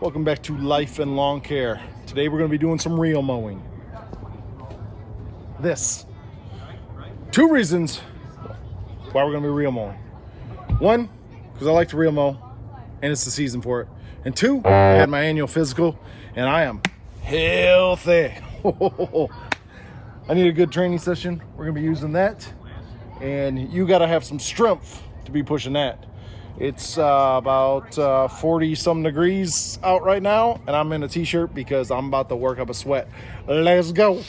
Welcome back to Life and Lawn Care. Today we're going to be doing some reel mowing. Two reasons why we're going to be reel mowing. One, because I like to reel mow and it's the season for it. And two, I had my annual physical and I am healthy. I need a good training session. We're going to be using that. And you got to have some strength to be pushing that. It's about 40 some degrees out right now, and I'm in a t-shirt because I'm about to work up a sweat. Let's go.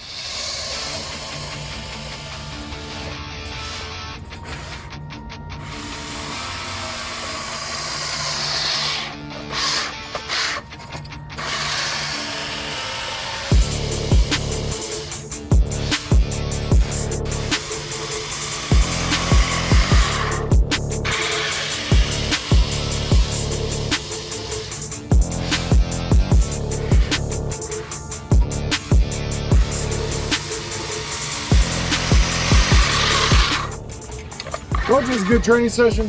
Well, just a good training session.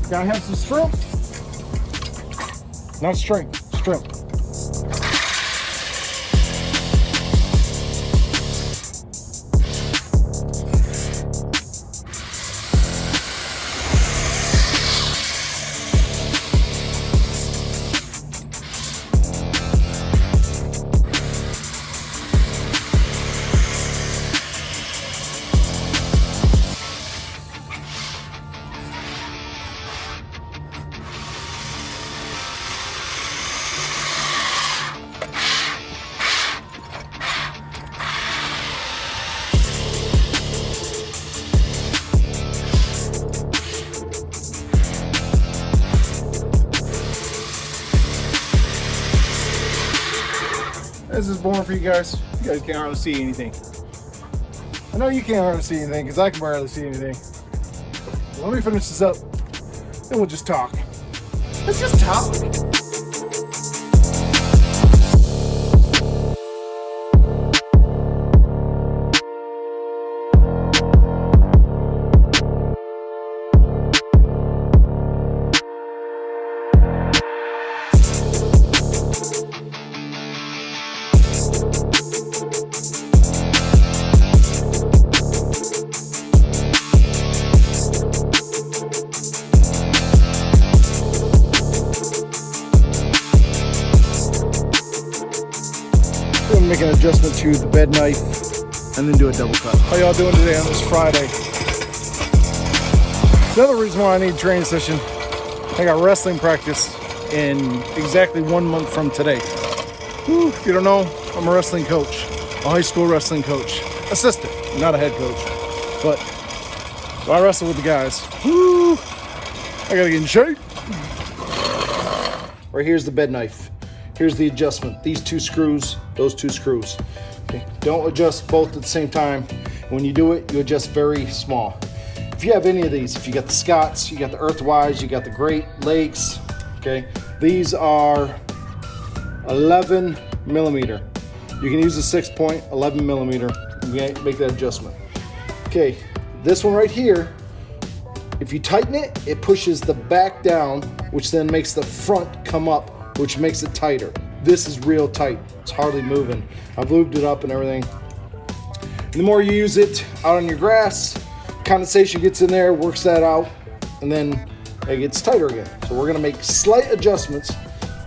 Gotta have some strength. Not strength, strength. This is boring for you guys. You guys can't hardly see anything. I know you can't hardly see anything because I can barely see anything. Let me finish this up, then we'll just talk. Let's just talk. Make an adjustment to the bed knife and then do a double cut. How y'all doing today on this Friday? Another reason why I need a training session, I got wrestling practice in exactly 1 month from today. Whew, if you don't know, I'm a wrestling coach, a high school wrestling coach, assistant, not a head coach. But so I wrestle with the guys. Whew, I gotta get in shape. Right here's the bed knife. Here's the adjustment. These two screws, those two screws. Okay. Don't adjust both at the same time. When you do it, you adjust very small. If you have any of these, if you got the Scots, you got the Earthwise, you got the Great Lakes, okay? These are 11 millimeter. You can use a 6-point, 11 millimeter, make that adjustment. Okay, this one right here, if you tighten it, it pushes the back down, which then makes the front come up, which makes it tighter. This is real tight. It's hardly moving. I've lubed it up and everything. And the more you use it out on your grass, condensation gets in there, works that out, and then it gets tighter again. So we're gonna make slight adjustments.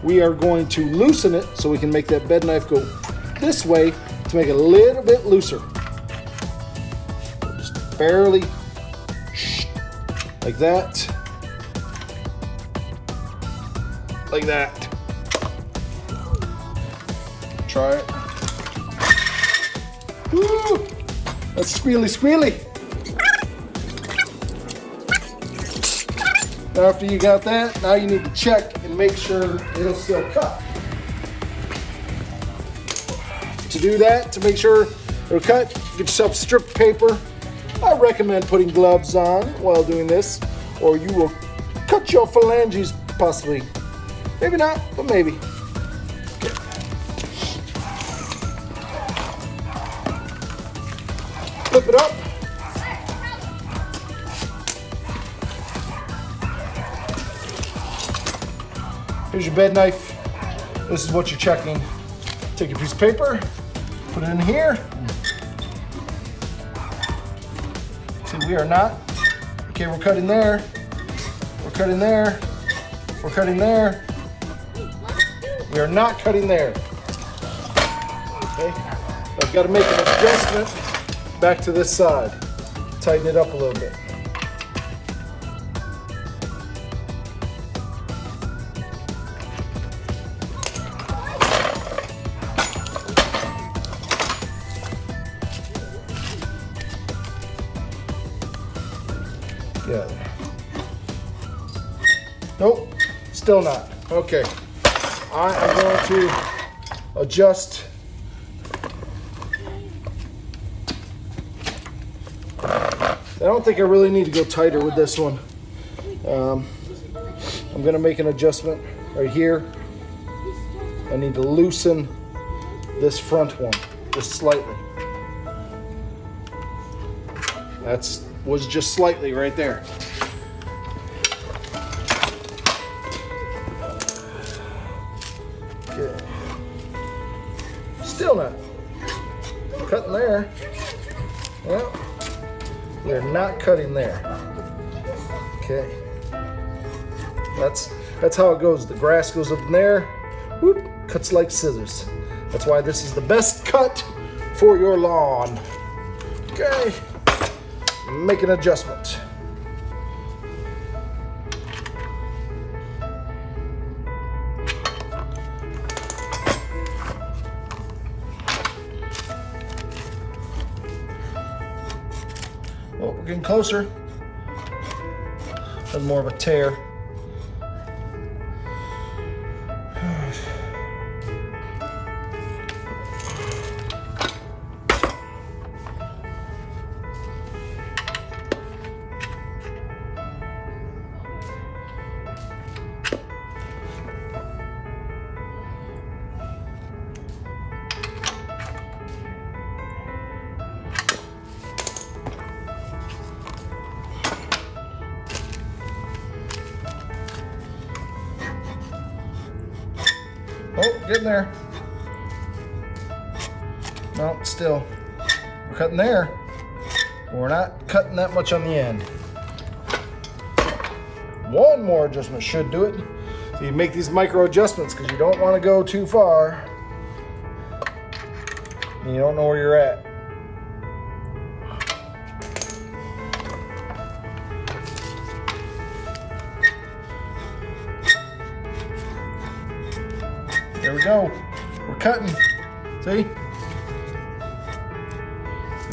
We are going to loosen it so we can make that bed knife go this way to make it a little bit looser. Just barely, like that. Like that. Try it. Woo! That's squealy. Now after you got that, now you need to check and make sure it'll still cut. To do that, to make sure it'll cut, get yourself a strip of paper. I recommend putting gloves on while doing this, or you will cut your phalanges possibly. Maybe not, but maybe. Okay. Flip it up. Here's your bed knife. This is what you're checking. Take a piece of paper, put it in here. See, we are not. Okay, we're cutting there. We're cutting there. We're cutting there. We are not cutting there. Okay, I've got to make an adjustment back to this side. Tighten it up a little bit. Yeah. Nope, still not. Okay, I am going to adjust. I don't think I really need to go tighter with this one. I'm gonna make an adjustment right here. I need to loosen this front one just slightly. Was just slightly right there. Okay. Still not. Cutting there. Well, we're not cutting there. Okay. That's how it goes. The grass goes up in there. Whoop, cuts like scissors. That's why this is the best cut for your lawn. Okay. Make an adjustment. Well, we're getting closer. That's more of a tear. Oh, getting there. No, still. We're cutting there. But we're not cutting that much on the end. One more adjustment should do it. So you make these micro adjustments because you don't want to go too far. And you don't know where you're at. There we go. We're cutting. See?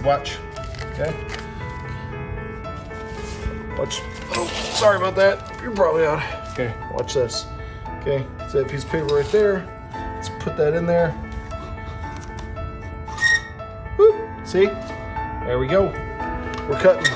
Watch. Okay. Watch. Oh, sorry about that. You're probably out. Okay, watch this. Okay, so that piece of paper right there. Let's put that in there. Whoop. See? There we go. We're cutting.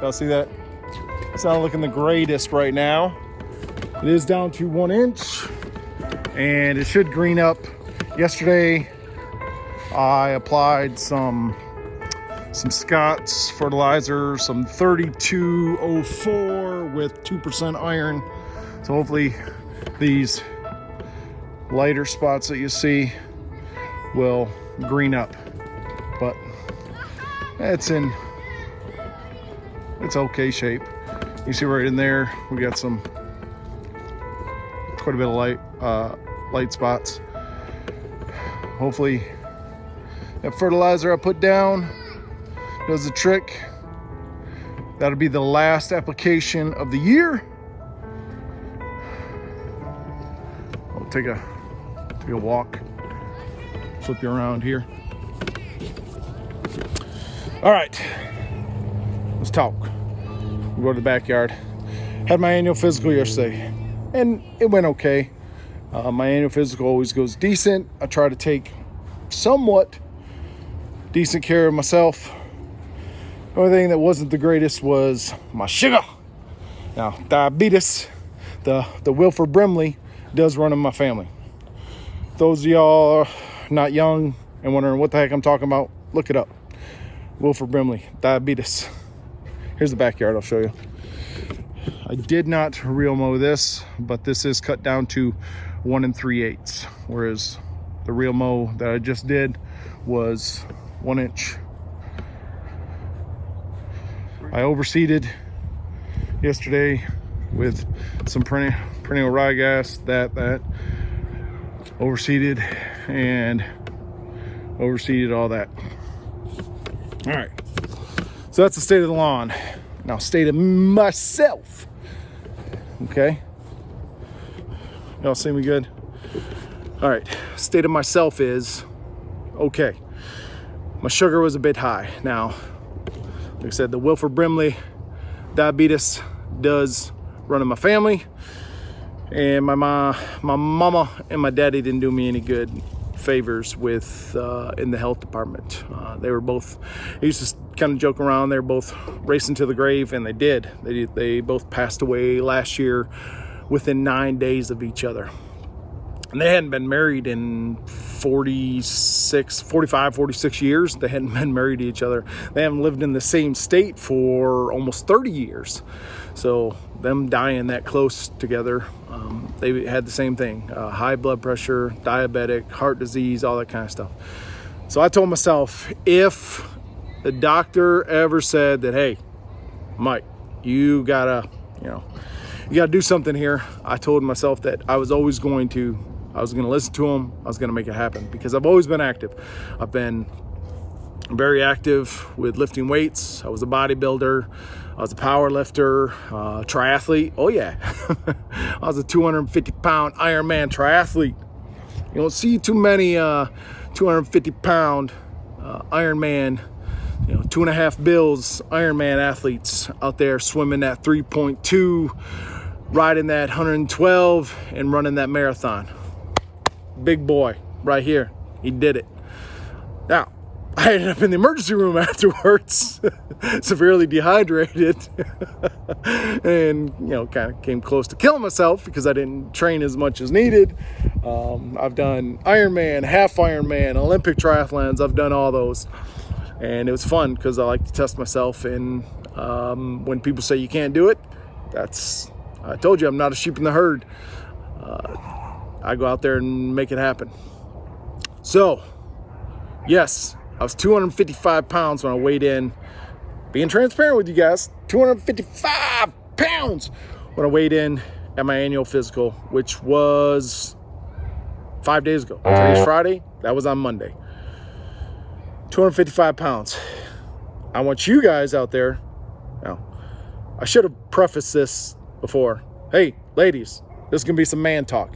Y'all see that? It's not looking the greatest right now. It is down to 1 inch and it should green up. Yesterday I applied some Scott's fertilizer, some 3204 with 2% iron. So hopefully these lighter spots that you see will green up. But it's okay shape. You see right in there, we got quite a bit of light spots. Hopefully that fertilizer I put down does the trick. That'll be the last application of the year. I'll take a walk, flip you around here. All right, let's talk. We'll go to the backyard. Had my annual physical yesterday and it went okay. My annual physical always goes decent. I try to take somewhat decent care of myself. The only thing that wasn't the greatest was my sugar. Now, diabetes, the Wilford Brimley, does run in my family. Those of y'all are not young and wondering what the heck I'm talking about, look it up. Wilford Brimley, diabetes. Here's the backyard, I'll show you. I did not real mow this, but this is cut down to 1 3/8, whereas the real mow that I just did was 1 inch. I overseeded yesterday with some perennial ryegrass, that overseeded and overseeded all that. All right, so that's the state of the lawn. Now, state of myself. Okay, y'all see me good? All right, state of myself is okay. My sugar was a bit high. Now, like I said, the Wilford Brimley diabetes does run in my family, and my mama and my daddy didn't do me any good favors with in the health department. They were both, I used to kind of joke around, they were both racing to the grave, and they did. They both passed away last year within 9 days of each other. And they hadn't been married in 45, 46 years. They hadn't been married to each other. They haven't lived in the same state for almost 30 years. So them dying that close together, they had the same thing, high blood pressure, diabetic, heart disease, all that kind of stuff. So I told myself, if the doctor ever said that, hey, Mike, you gotta do something here, I told myself that I was going to listen to him. I was going to make it happen, because I've always been active. I've been very active with lifting weights. I was a bodybuilder. I was a power lifter, triathlete. Oh yeah. I was a 250-pound Ironman triathlete. You don't see too many 250-pound Ironman, 2.5 bills Ironman athletes out there swimming that 3.2, riding that 112, and running that marathon. Big boy right here, he did it. Now, I ended up in the emergency room afterwards, severely dehydrated, and kind of came close to killing myself because I didn't train as much as needed. I've done Ironman, half Ironman, Olympic triathlons. I've done all those, and it was fun because I like to test myself. And when people say you can't do it, I told you, I'm not a sheep in the herd. I go out there and make it happen. So, yes, I was 255 pounds when I weighed in. Being transparent with you guys, 255 pounds when I weighed in at my annual physical, which was 5 days ago. Today's Friday. That was on Monday. 255 pounds. I want you guys out there. Now, I should have prefaced this before. Hey, ladies, this is going to be some man talk.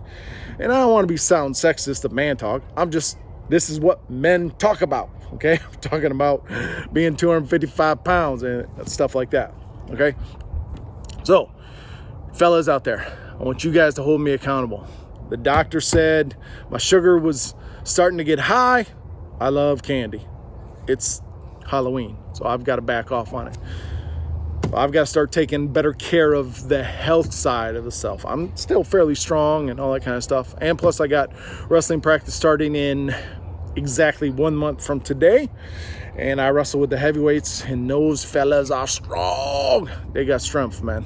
And I don't want to be sound sexist of man talk. This is what men talk about, okay? I'm talking about being 255 pounds and stuff like that, okay? So, fellas out there, I want you guys to hold me accountable. The doctor said my sugar was starting to get high. I love candy. It's Halloween, so I've got to back off on it. I've got to start taking better care of the health side of the self. I'm still fairly strong and all that kind of stuff. And plus I got wrestling practice starting in exactly 1 month from today. And I wrestle with the heavyweights, and those fellas are strong. They got strength, man.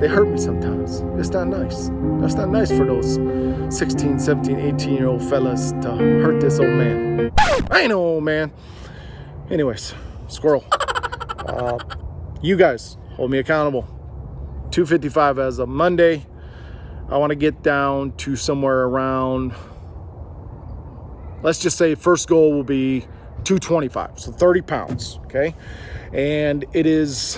They hurt me sometimes. It's not nice. That's not nice for those 16, 17, 18-year-old fellas to hurt this old man. I ain't no old man. Anyways, squirrel. You guys hold me accountable. 255 as of Monday. I want to get down to somewhere around, let's just say first goal will be 225, so 30 pounds, okay? And it is,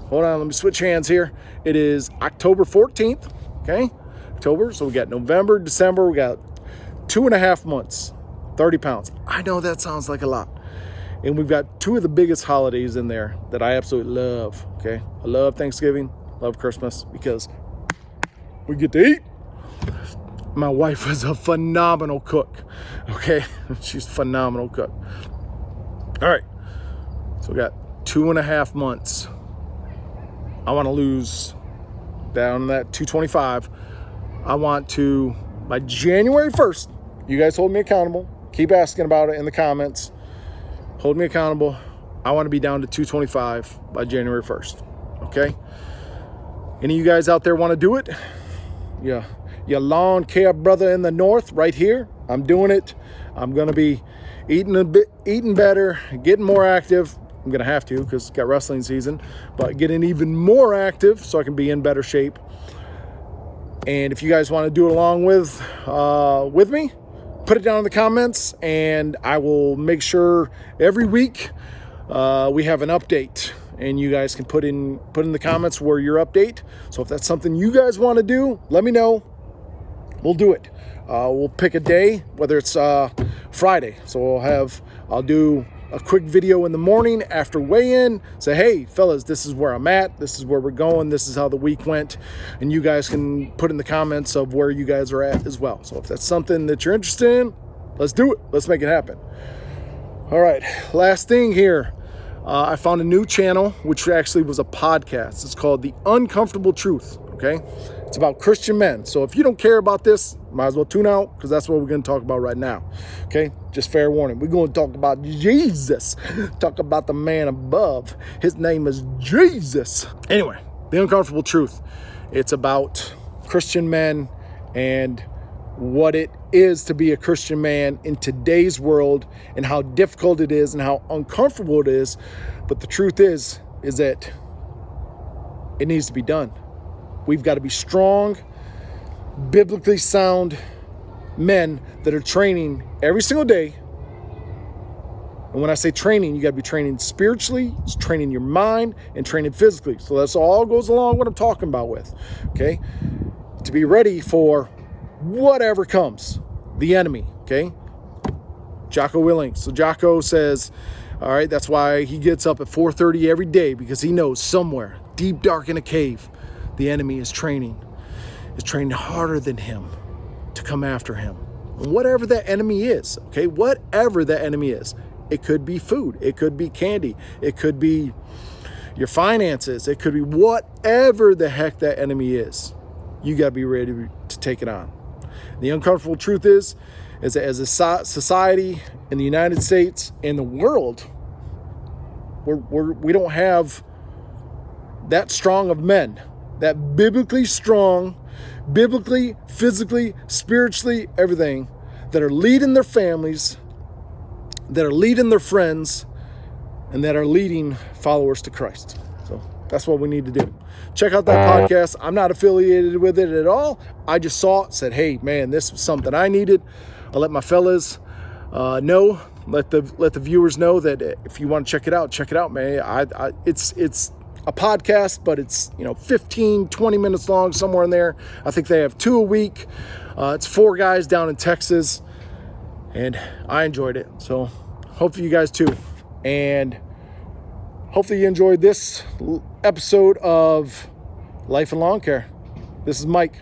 hold on, let me switch hands here. It is October 14th, okay? October, so we got November, December, we got 2.5 months, 30 pounds. I know that sounds like a lot. And we've got two of the biggest holidays in there that I absolutely love, okay? I love Thanksgiving, love Christmas, because we get to eat, My wife is a phenomenal cook. Okay, she's a phenomenal cook. All right, so we got 2.5 months. I want to lose down that 225. I want to, by January 1st, you guys hold me accountable. Keep asking about it in the comments. Hold me accountable. I want to be down to 225 by January 1st. Okay? Any of you guys out there want to do it? Yeah. Your lawn care brother in the north right here. I'm doing it. I'm going to be eating better, getting more active. I'm going to have to because it's got wrestling season, but getting even more active so I can be in better shape. And if you guys want to do it along with me, put it down in the comments, and I will make sure every week we have an update, and you guys can put in the comments where your update. So if that's something you guys want to do, let me know. We'll do it. We'll pick a day, whether it's Friday. So I'll do a quick video in the morning after weigh-in. Say, hey, fellas, this is where I'm at. This is where we're going. This is how the week went. And you guys can put in the comments of where you guys are at as well. So if that's something that you're interested in, let's do it. Let's make it happen. All right, last thing here. I found a new channel, which actually was a podcast. It's called The Uncomfortable Truth, okay? It's about Christian men. So if you don't care about this, might as well tune out, because that's what we're going to talk about right now, okay? Just fair warning. We're going to talk about Jesus. Talk about the man above. His name is Jesus. Anyway, The Uncomfortable Truth. It's about Christian men and what it is to be a Christian man in today's world, and how difficult it is and how uncomfortable it is. But the truth is that it needs to be done. We've got to be strong, biblically sound men that are training every single day. And when I say training, you got to be training spiritually, it's training your mind, and training physically. So that's all goes along what I'm talking about with, okay? To be ready for whatever comes, the enemy, okay? Jocko Willink. So Jocko says, all right, that's why he gets up at 4:30 every day, because he knows somewhere deep, dark in a cave, the enemy is training harder than him to come after him. And whatever that enemy is, okay? Whatever that enemy is. It could be food. It could be candy. It could be your finances. It could be whatever the heck that enemy is. You got to be ready to take it on. The uncomfortable truth is that as a society in the United States and the world, we don't have that strong of men, that biblically strong, biblically, physically, spiritually, everything, that are leading their families, that are leading their friends, and that are leading followers to Christ. So that's what we need to do. Check out that podcast. I'm not affiliated with it at all. I just saw it, said, hey, man, this was something I needed. I'll let my fellas know, let the viewers know that if you want to check it out, man. It's a podcast, but it's 15-20 minutes long, somewhere in there. I think they have 2 a week. It's 4 guys down in Texas, and I enjoyed it. So hopefully you guys too, and hopefully you enjoyed this episode of Life in Lawn Care. This is Mike.